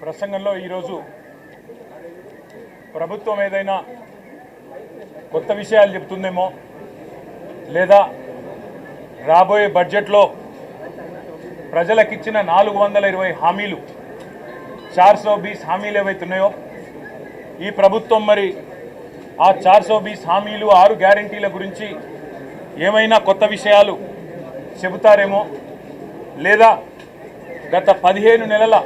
ప్రసంగంలో ఈరోజు ప్రభుత్వం ఏదైనా కొత్త విషయాలు చెప్తుందేమో లేదా రాబోయే బడ్జెట్లో ప్రజలకిచ్చిన 420 హామీలు 420 హామీలు ఏవైతున్నాయో ఈ ప్రభుత్వం మరి ఆ 420 హామీలు 6 గ్యారెంటీల గురించి ఏమైనా కొత్త విషయాలు చెబుతారేమో లేదా గత 15 నెలల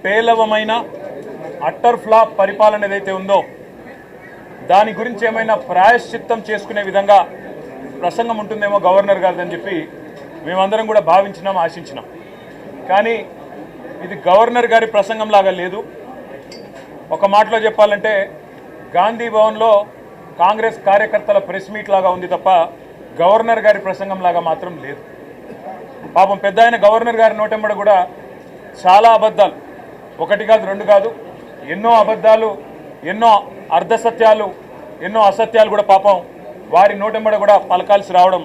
పేలవమైన అట్టర్ ఫ్లాప్ పరిపాలన ఏదైతే ఉందో దాని గురించి ఏమైనా ప్రాయశ్చిత్తం చేసుకునే విధంగా ప్రసంగం ఉంటుందేమో గవర్నర్ గారిదని చెప్పి మేమందరం కూడా భావించినాం, ఆశించినాం. కానీ ఇది గవర్నర్ గారి ప్రసంగం లాగా లేదు. ఒక మాటలో చెప్పాలంటే గాంధీ భవన్లో కాంగ్రెస్ కార్యకర్తల ప్రెస్ మీట్ లాగా ఉంది తప్ప గవర్నర్ గారి ప్రసంగం లాగా మాత్రం లేదు. పాపం పెద్ద ఆయన గవర్నర్ గారి నోటెంబడ కూడా చాలా అబద్ధాలు, ఒకటి కాదు రెండు కాదు, ఎన్నో అబద్ధాలు, ఎన్నో అర్ధసత్యాలు, ఎన్నో అసత్యాలు కూడా పాపం వారి నోటెంబడ కూడా పలకాల్సి రావడం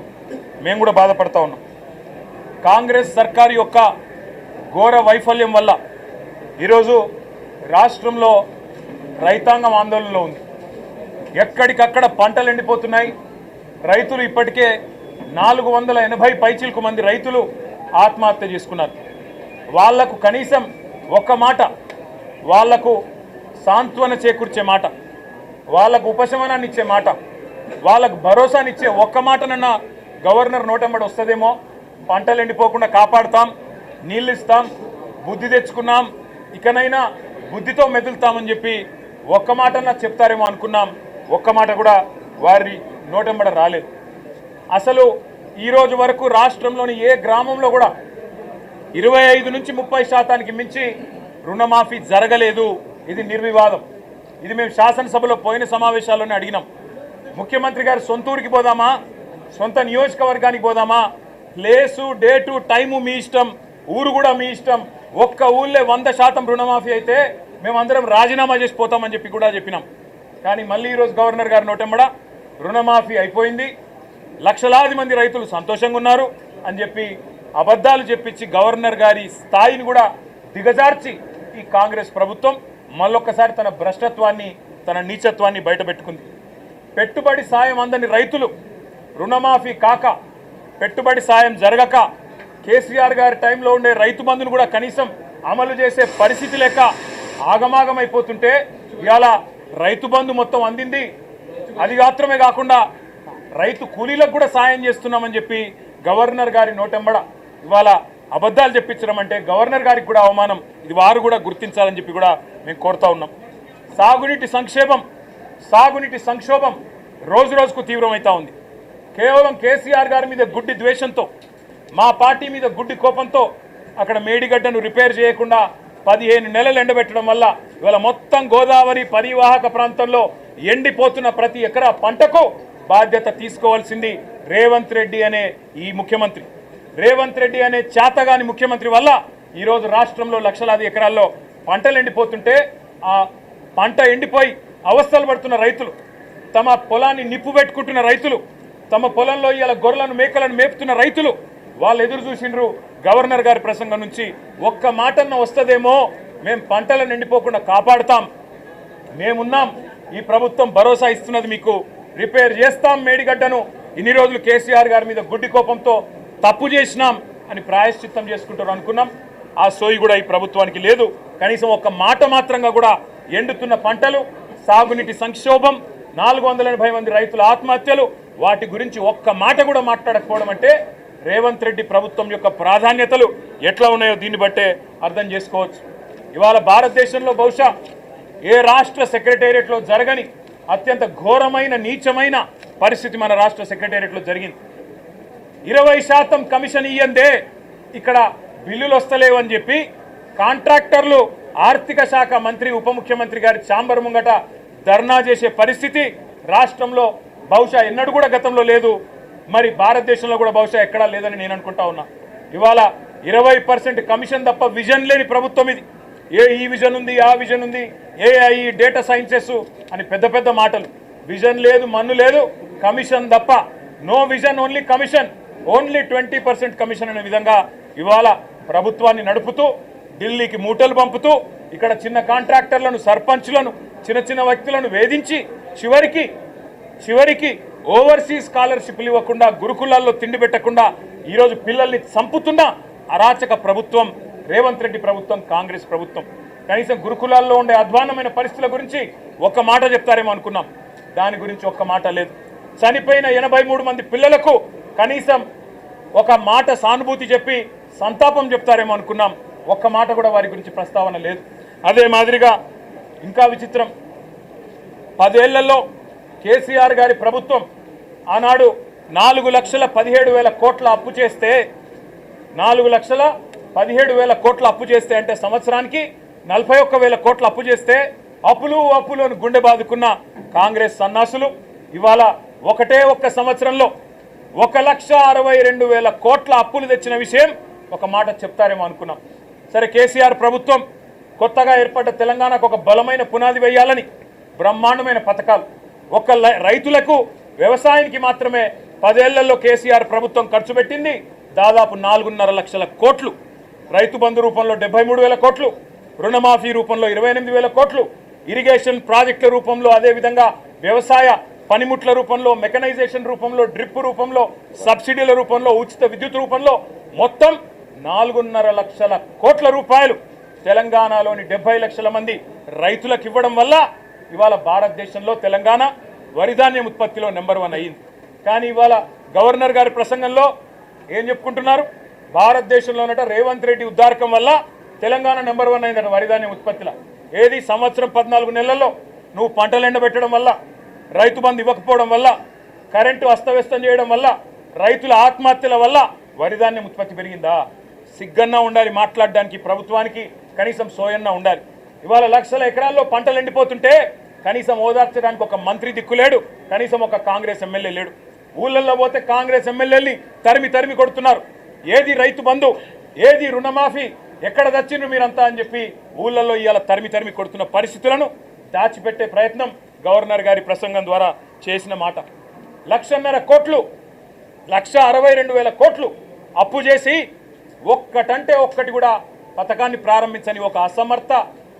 మేము కూడా బాధపడతా ఉన్నాం. కాంగ్రెస్ సర్కారు యొక్క ఘోర వైఫల్యం వల్ల ఈరోజు రాష్ట్రంలో రైతాంగం ఆందోళనలో ఉంది. ఎక్కడికక్కడ పంటలు ఎండిపోతున్నాయి. రైతులు ఇప్పటికే 480 పైచిలకు మంది రైతులు ఆత్మహత్య చేసుకున్నారు. వాళ్లకు కనీసం ఒక్క మాట, వాళ్లకు సాంత్వన చేకూర్చే మాట, వాళ్లకు ఉపశమనాన్ని ఇచ్చే మాట, వాళ్ళకు భరోసానిచ్చే ఒక్క మాటనన్నా గవర్నర్ నోటెంబడి వస్తుందేమో. పంటలు ఎండిపోకుండా కాపాడుతాం, నీళ్ళు ఇస్తాం, బుద్ధి తెచ్చుకున్నాం, ఇకనైనా బుద్ధితో మెదులుతామని చెప్పి ఒక్క మాటన్నా చెప్తారేమో అనుకున్నాం. ఒక్క మాట కూడా వారి నోటెంబడ రాలేదు. అసలు ఈరోజు వరకు రాష్ట్రంలోని ఏ గ్రామంలో కూడా 25 నుంచి 30% మించి రుణమాఫీ జరగలేదు. ఇది నిర్వివాదం. ఇది మేము శాసనసభలో పోయిన సమావేశాల్లోనే అడిగినాం. ముఖ్యమంత్రి గారు సొంత ఊరికి పోదామా, సొంత నియోజకవర్గానికి పోదామా, ప్లేసు డేటు టైము మీ ఇష్టం, ఊరు కూడా మీ ఇష్టం. ఒక్క ఊళ్ళే 100% రుణమాఫీ అయితే మేమందరం రాజీనామా చేసిపోతామని చెప్పి కూడా చెప్పినాం. కానీ మళ్ళీ ఈరోజు గవర్నర్ గారి నోటెంబడ రుణమాఫీ అయిపోయింది, లక్షలాది మంది రైతులు సంతోషంగా ఉన్నారు అని చెప్పి అబద్ధాలు చెప్పించి గవర్నర్ గారి స్థాయిని కూడా దిగజార్చి ఈ కాంగ్రెస్ ప్రభుత్వం మళ్ళొక్కసారి తన భ్రష్టత్వాన్ని, తన నీచత్వాన్ని బయటపెట్టుకుంది. పెట్టుబడి సాయం అందని రైతులు రుణమాఫీ కాక, పెట్టుబడి సాయం జరగక, కేసీఆర్ గారి టైంలో ఉండే రైతు బంధును కూడా కనీసం అమలు చేసే పరిస్థితి లేక ఆగమాగమైపోతుంటే ఇవాళ రైతు బంధు మొత్తం అందింది. అది మాత్రమే కాకుండా రైతు కూలీలకు కూడా సాయం చేస్తున్నామని చెప్పి గవర్నర్ గారి నోటెంబడ ఇవాళ అబద్ధాలు చెప్పించడం అంటే గవర్నర్ గారికి కూడా అవమానం. ఇది వారు కూడా గుర్తించాలని చెప్పి కూడా మేము కోరుతా ఉన్నాం. సాగునీటి సంక్షోభం రోజు రోజుకు తీవ్రమవుతా ఉంది. కేవలం కేసీఆర్ గారి మీద గుడ్డి ద్వేషంతో, మా పార్టీ మీద గుడ్డి కోపంతో అక్కడ మేడిగడ్డను రిపేర్ చేయకుండా 15 నెలలు ఎండబెట్టడం వల్ల ఇవాళ మొత్తం గోదావరి పరివాహక ప్రాంతంలో ఎండిపోతున్న ప్రతి ఎకరా పంటకు బాధ్యత తీసుకోవాల్సింది రేవంత్ రెడ్డి అనే ఈ ముఖ్యమంత్రి. రేవంత్ రెడ్డి అనే చేతగాని ముఖ్యమంత్రి వల్ల ఈరోజు రాష్ట్రంలో లక్షలాది ఎకరాల్లో పంటలు ఎండిపోతుంటే, ఆ పంట ఎండిపోయి అవస్థలు పడుతున్న రైతులు, తమ పొలాన్ని నిప్పు పెట్టుకుంటున్న రైతులు, తమ పొలంలో ఇలా గొర్రెలను మేకలను మేపుతున్న రైతులు వాళ్ళు ఎదురు చూసిండ్రు గవర్నర్ గారి ప్రసంగం నుంచి. ఒక్క మాటన్న వస్తుందేమో, మేము పంటలను ఎండిపోకుండా కాపాడుతాం, మేమున్నాం, ఈ ప్రభుత్వం భరోసా ఇస్తున్నది, మీకు రిపేర్ చేస్తాం మేడిగడ్డను, ఇన్ని రోజులు కేసీఆర్ గారి మీద గుడ్డి కోపంతో తప్పు చేసినాం అని ప్రాయశ్చిత్తం చేసుకుంటారు అనుకున్నాం. ఆ సోయి కూడా ఈ ప్రభుత్వానికి లేదు. కనీసం ఒక్క మాట మాత్రంగా కూడా ఎండుతున్న పంటలు, సాగునీటి సంక్షోభం, 480 మంది రైతుల ఆత్మహత్యలు, వాటి గురించి ఒక్క మాట కూడా మాట్లాడకపోవడం అంటే రేవంత్ రెడ్డి ప్రభుత్వం యొక్క ప్రాధాన్యతలు ఎట్లా ఉన్నాయో దీన్ని బట్టే అర్థం చేసుకోవచ్చు. ఇవాళ భారతదేశంలో బహుశా ఏ రాష్ట్ర సెక్రటేరియట్లో జరగని అత్యంత ఘోరమైన నీచమైన పరిస్థితి మన రాష్ట్ర సెక్రటేరియట్లో జరిగింది. 20% కమిషన్ ఇయ్యందే ఇక్కడ బిల్లులు వస్తలేవని చెప్పి కాంట్రాక్టర్లు ఆర్థిక శాఖ మంత్రి, ఉప ముఖ్యమంత్రి గారి ఛాంబర్ ముంగట ధర్నా చేసే పరిస్థితి రాష్ట్రంలో బహుశా ఎన్నడూ కూడా గతంలో లేదు. మరి భారతదేశంలో కూడా బహుశా ఎక్కడా లేదని నేను అనుకుంటా ఉన్నా. ఇవాళ 20% కమిషన్ తప్ప విజన్ లేని ప్రభుత్వం ఇది. ఈ విజన్ ఉంది, ఆ విజన్ ఉంది, ఏఐ, డేటా సైన్సెస్ అని పెద్ద పెద్ద మాటలు. విజన్ లేదు, మన్ను లేదు, కమిషన్ తప్ప. No vision, only commission, only 20% commission అనే విధంగా ఇవాళ ప్రభుత్వాన్ని నడుపుతూ ఢిల్లీకి మూటలు పంపుతూ ఇక్కడ చిన్న కాంట్రాక్టర్లను, సర్పంచ్లను, చిన్న చిన్న వ్యక్తులను వేధించి చివరికి ఓవర్సీస్ స్కాలర్షిప్లు ఇవ్వకుండా, గురుకులాల్లో తిండి పెట్టకుండా ఈరోజు పిల్లల్ని చంపుతున్న అరాచక ప్రభుత్వం రేవంత్ రెడ్డి ప్రభుత్వం, కాంగ్రెస్ ప్రభుత్వం. కనీసం గురుకులాల్లో ఉండే అధ్వాన్నమైన పరిస్థితుల గురించి ఒక్క మాట చెప్తారేమో అనుకున్నాం. దాని గురించి ఒక్క మాట లేదు. చనిపోయిన 83 మంది పిల్లలకు కనీసం ఒక మాట సానుభూతి చెప్పి సంతాపం చెప్తారేమో అనుకున్నాం. ఒక్క మాట కూడా వారి గురించి ప్రస్తావన లేదు. అదే మాదిరిగా ఇంకా విచిత్రం, 10 ఏళ్లలో కేసీఆర్ గారి ప్రభుత్వం ఆనాడు 4,17,000 కోట్ల అప్పు చేస్తే 4,17,000 కోట్ల అప్పు చేస్తే అంటే సంవత్సరానికి 41,000 కోట్ల అప్పు చేస్తే అప్పులు అని గుండె బాదుకున్న కాంగ్రెస్ సన్నాసులు ఇవాళ ఒక్క సంవత్సరంలో 1,62,000 కోట్ల అప్పులు తెచ్చిన విషయం ఒక మాట చెప్తారేమో అనుకున్నాం. సరే, కేసీఆర్ ప్రభుత్వం కొత్తగా ఏర్పడ్డ తెలంగాణకు ఒక బలమైన పునాది వేయాలని బ్రహ్మాండమైన పథకాలు, రైతులకు వ్యవసాయానికి మాత్రమే 10 ఏళ్లలో కేసీఆర్ ప్రభుత్వం ఖర్చు పెట్టింది దాదాపు 4.5 లక్షల కోట్లు. రైతు బంధు రూపంలో 73,000 కోట్లు, రుణమాఫీ రూపంలో 28,000 కోట్లు, ఇరిగేషన్ ప్రాజెక్టుల రూపంలో, అదేవిధంగా వ్యవసాయ పనిముట్ల రూపంలో, మెకనైజేషన్ రూపంలో, డ్రిప్ రూపంలో, సబ్సిడీల రూపంలో, ఉచిత విద్యుత్ రూపంలో మొత్తం 4.5 లక్షల కోట్ల రూపాయలు తెలంగాణలోని 70 లక్షల మంది రైతులకు ఇవ్వడం వల్ల ఇవాళ భారతదేశంలో తెలంగాణ వరిధాన్యం ఉత్పత్తిలో నెంబర్ 1 అయ్యింది. కానీ ఇవాళ గవర్నర్ గారి ప్రసంగంలో ఏం చెప్పుకుంటున్నారు? భారతదేశంలోనట రేవంత్ రెడ్డి ఉద్దారకం వల్ల తెలంగాణ నెంబర్ 1 అయిందట వరిధాన్యం ఉత్పత్తిలో. ఏది సంవత్సరం 14 నెలల్లో నువ్వు పంటలు ఎండబెట్టడం వల్ల, రైతు బంధు ఇవ్వకపోవడం వల్ల, కరెంటు అస్తవ్యస్తం చేయడం వల్ల, రైతుల ఆత్మహత్యల వల్ల వరిధాన్యం ఉత్పత్తి పెరిగిందా? సిగ్గన్నా ఉండాలి మాట్లాడడానికి. ప్రభుత్వానికి కనీసం సోయన్నా ఉండాలి. ఇవాళ లక్షల ఎకరాల్లో పంటలు ఎండిపోతుంటే కనీసం ఓదార్చడానికి ఒక మంత్రి దిక్కులేడు, కనీసం ఒక కాంగ్రెస్ ఎమ్మెల్యే లేడు. ఊళ్ళల్లో పోతే కాంగ్రెస్ ఎమ్మెల్యేని తరిమి కొడుతున్నారు. ఏది రైతు బంధు, ఏది రుణమాఫీ, ఎక్కడ తెచ్చిండ్రు మీరంతా అని చెప్పి ఊళ్ళల్లో ఇవాళ తరిమి కొడుతున్న పరిస్థితులను దాచిపెట్టే ప్రయత్నం గవర్నర్ గారి ప్రసంగం ద్వారా చేసిన మాట. 1,50,000 కోట్లు, 1,62,000 కోట్లు అప్పు చేసి ఒక్కటంటే ఒక్కటి కూడా పథకాన్ని ప్రారంభించని ఒక అసమర్థ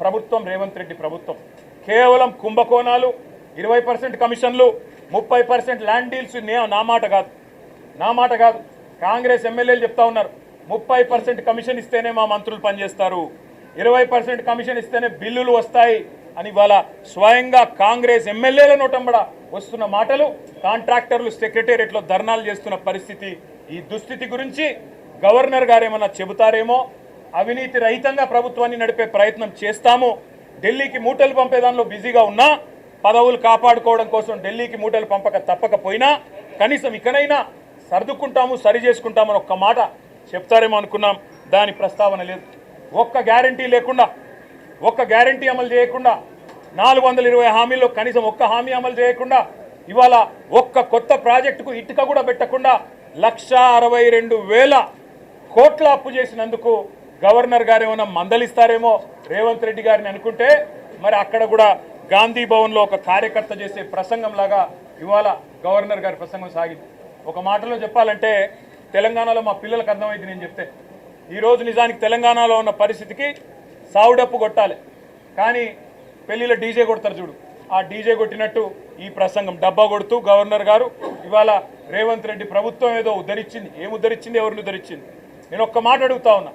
ప్రభుత్వం రేవంత్ రెడ్డి ప్రభుత్వం. కేవలం కుంభకోణాలు, 20% కమిషన్లు, 30% ల్యాండ్ డీల్స్. నా మాట కాదు, కాంగ్రెస్ ఎమ్మెల్యేలు చెప్తా ఉన్నారు. 30% కమిషన్ ఇస్తేనే మా మంత్రులు పనిచేస్తారు, 20% కమిషన్ ఇస్తేనే బిల్లులు వస్తాయి అని ఇవాళ స్వయంగా కాంగ్రెస్ ఎమ్మెల్యేల నోటంబడ వస్తున్న మాటలు, కాంట్రాక్టర్లు సెక్రటేరియట్లో ధర్నాలు చేస్తున్న పరిస్థితి. ఈ దుస్థితి గురించి గవర్నర్ గారు ఏమన్నా చెబుతారేమో. అవినీతి రహితంగా ప్రభుత్వాన్ని నడిపే ప్రయత్నం చేస్తాము. ఢిల్లీకి మూటలు పంపే దానిలో బిజీగా ఉన్నా, పదవులు కాపాడుకోవడం కోసం ఢిల్లీకి మూటలు తప్పకపోయినా కనీసం ఇకనైనా సర్దుకుంటాము, సరి చేసుకుంటామని ఒక్క మాట చెప్తారేమో అనుకున్నాం. దాని ప్రస్తావన లేదు. ఒక్క గ్యారంటీ అమలు చేయకుండా, 420 హామీల్లో కనీసం ఒక్క హామీ అమలు చేయకుండా, ఇవాళ ఒక్క కొత్త ప్రాజెక్టుకు ఇటుక కూడా పెట్టకుండా 1,62,000 కోట్ల అప్పు చేసినందుకు గవర్నర్ గారు ఏమైనా మందలిస్తారేమో రేవంత్ రెడ్డి గారిని అనుకుంటే, మరి అక్కడ కూడా గాంధీ భవన్లో ఒక కార్యకర్త చేసే ప్రసంగం లాగా ఇవాళ గవర్నర్ గారి ప్రసంగం సాగింది. ఒక మాటలో చెప్పాలంటే తెలంగాణలో మా పిల్లలకు అర్థమైంది నేను చెప్తే. ఈరోజు నిజానికి తెలంగాణలో ఉన్న పరిస్థితికి సావుడప్పు కొట్టాలి, కానీ పెళ్లిలో డీజే కొడతారు చూడు, ఆ డీజే కొట్టినట్టు ఈ ప్రసంగం డబ్బా కొడుతూ గవర్నర్ గారు ఇవాళ రేవంత్ రెడ్డి ప్రభుత్వం ఏదో ఉద్ధరించింది. ఏం ఉద్ధరించింది? ఎవరిని ఉద్ధరించింది? నేను ఒక్క మాట అడుగుతా ఉన్నా.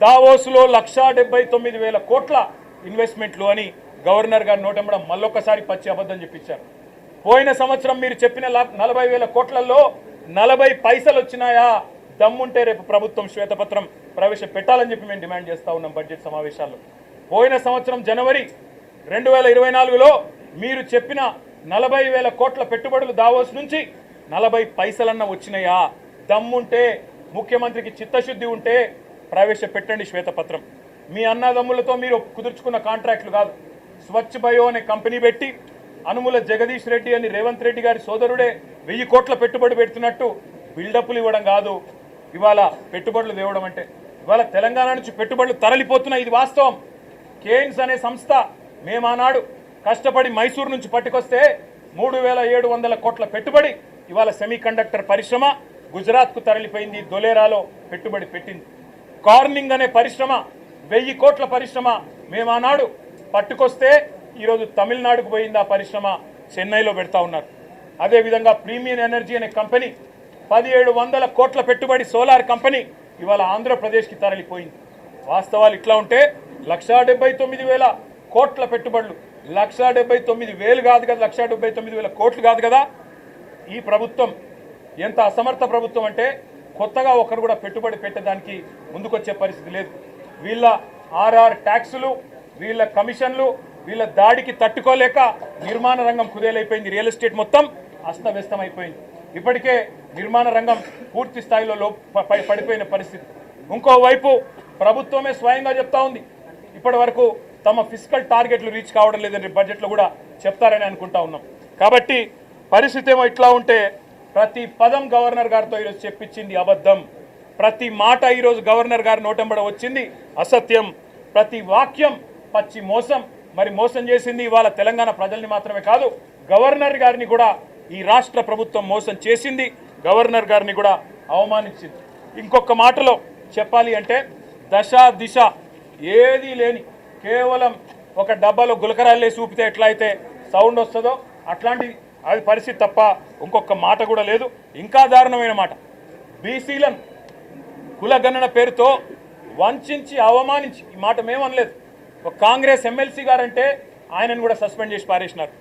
దావోస్లో 1,79,000 కోట్ల ఇన్వెస్ట్మెంట్లు అని గవర్నర్ గారు నోటెంబడం మళ్ళొక్కసారి పచ్చి అబద్ధం చెప్పించారు. పోయిన సంవత్సరం మీరు చెప్పిన 40,000 కోట్లలో 40 పైసలు వచ్చినాయా? దమ్ముంటే రేపు ప్రభుత్వం శ్వేతపత్రం ప్రవేశపెట్టాలని చెప్పి మేము డిమాండ్ చేస్తూ ఉన్నాం బడ్జెట్ సమావేశాల్లో. పోయిన సంవత్సరం జనవరి 2024లో మీరు చెప్పిన 40,000 కోట్ల పెట్టుబడులు దావోస్ నుంచి 40 పైసలన్నా వచ్చినాయా? దమ్ముంటే, ముఖ్యమంత్రికి చిత్తశుద్ధి ఉంటే ప్రవేశపెట్టండి శ్వేతపత్రం. మీ అన్నదమ్ములతో మీరు కుదుర్చుకున్న కాంట్రాక్టులు కాదు. స్వచ్ఛ బయో అనే కంపెనీ పెట్టి అనుముల జగదీష్ రెడ్డి అని రేవంత్ రెడ్డి గారి సోదరుడే 1000 కోట్ల పెట్టుబడి పెడుతున్నట్టు బిల్డప్లు ఇవ్వడం కాదు ఇవాళ పెట్టుబడులు తేవడం అంటే. ఇవాళ తెలంగాణ నుంచి పెట్టుబడులు తరలిపోతున్నాయి, ఇది వాస్తవం. కేయిన్స్ అనే సంస్థ మేమానాడు కష్టపడి మైసూరు నుంచి పట్టుకొస్తే 3,700 కోట్ల పెట్టుబడి ఇవాళ సెమీ కండక్టర్ పరిశ్రమ గుజరాత్కు తరలిపోయింది, దొలేరాలో పెట్టుబడి పెట్టింది. కార్నింగ్ అనే పరిశ్రమ 1000 కోట్ల పరిశ్రమ మేము ఆనాడు పట్టుకొస్తే ఈరోజు తమిళనాడుకు పోయింది ఆ పరిశ్రమ, చెన్నైలో పెడతా ఉన్నారు. అదేవిధంగా ప్రీమియం ఎనర్జీ అనే కంపెనీ 1700 కోట్ల పెట్టుబడి సోలార్ కంపెనీ ఇవాళ ఆంధ్రప్రదేశ్కి తరలిపోయింది. వాస్తవాలు ఇట్లా ఉంటే 1,79,000 కోట్ల పెట్టుబడులు, 1,79,000 కాదు కదా, 1,79,000 కోట్లు కాదు కదా. ఈ ప్రభుత్వం ఎంత అసమర్థ ప్రభుత్వం అంటే కొత్తగా ఒకరు కూడా పెట్టుబడి పెట్టడానికి ముందుకొచ్చే పరిస్థితి లేదు. వీళ్ళ ఆర్ఆర్ ట్యాక్సులు, వీళ్ళ కమిషన్లు, వీళ్ళ దాడికి తట్టుకోలేక నిర్మాణ రంగం కుదేలైపోయింది. రియల్ ఎస్టేట్ మొత్తం అస్తవ్యస్తం అయిపోయింది. ఇప్పటికే నిర్మాణ రంగం పూర్తి స్థాయిలో పడిపోయిన పరిస్థితి. ఇంకోవైపు ప్రభుత్వమే స్వయంగా చెప్తా ఉంది ఇప్పటి వరకు తమ ఫిస్కల్ టార్గెట్లు రీచ్ కావడం లేదని బడ్జెట్లో కూడా చెప్తారని అనుకుంటా ఉన్నాం. కాబట్టి పరిస్థితి ఏమో ఇట్లా ఉంటే ప్రతి పదం గవర్నర్ గారితో ఈరోజు చెప్పించింది అబద్ధం, ప్రతి మాట ఈరోజు గవర్నర్ గారి నోటెంబడ వచ్చింది అసత్యం, ప్రతి వాక్యం పచ్చి మోసం. మరి మోసం చేసింది ఇవాళ తెలంగాణ ప్రజల్ని మాత్రమే కాదు, గవర్నర్ గారిని కూడా ఈ రాష్ట్ర ప్రభుత్వం మోసం చేసింది, గవర్నర్ గారిని కూడా అవమానించింది. ఇంకొక మాటలో చెప్పాలి అంటే దశ దిశ ఏదీ లేని కేవలం ఒక డబ్బాలో గులకరాలు వేసి ఊపితే ఎట్లా అయితే సౌండ్ వస్తుందో అట్లాంటి అది పరిస్థితి తప్ప ఇంకొక మాట కూడా లేదు. ఇంకా దారుణమైన మాట, బీసీలను కులగణన పేరుతో వంచి అవమానించి, ఈ మాట మేమనలేదు, ఒక కాంగ్రెస్ ఎమ్మెల్సీ గారంటే ఆయనను కూడా సస్పెండ్ చేసి పారేసినారు.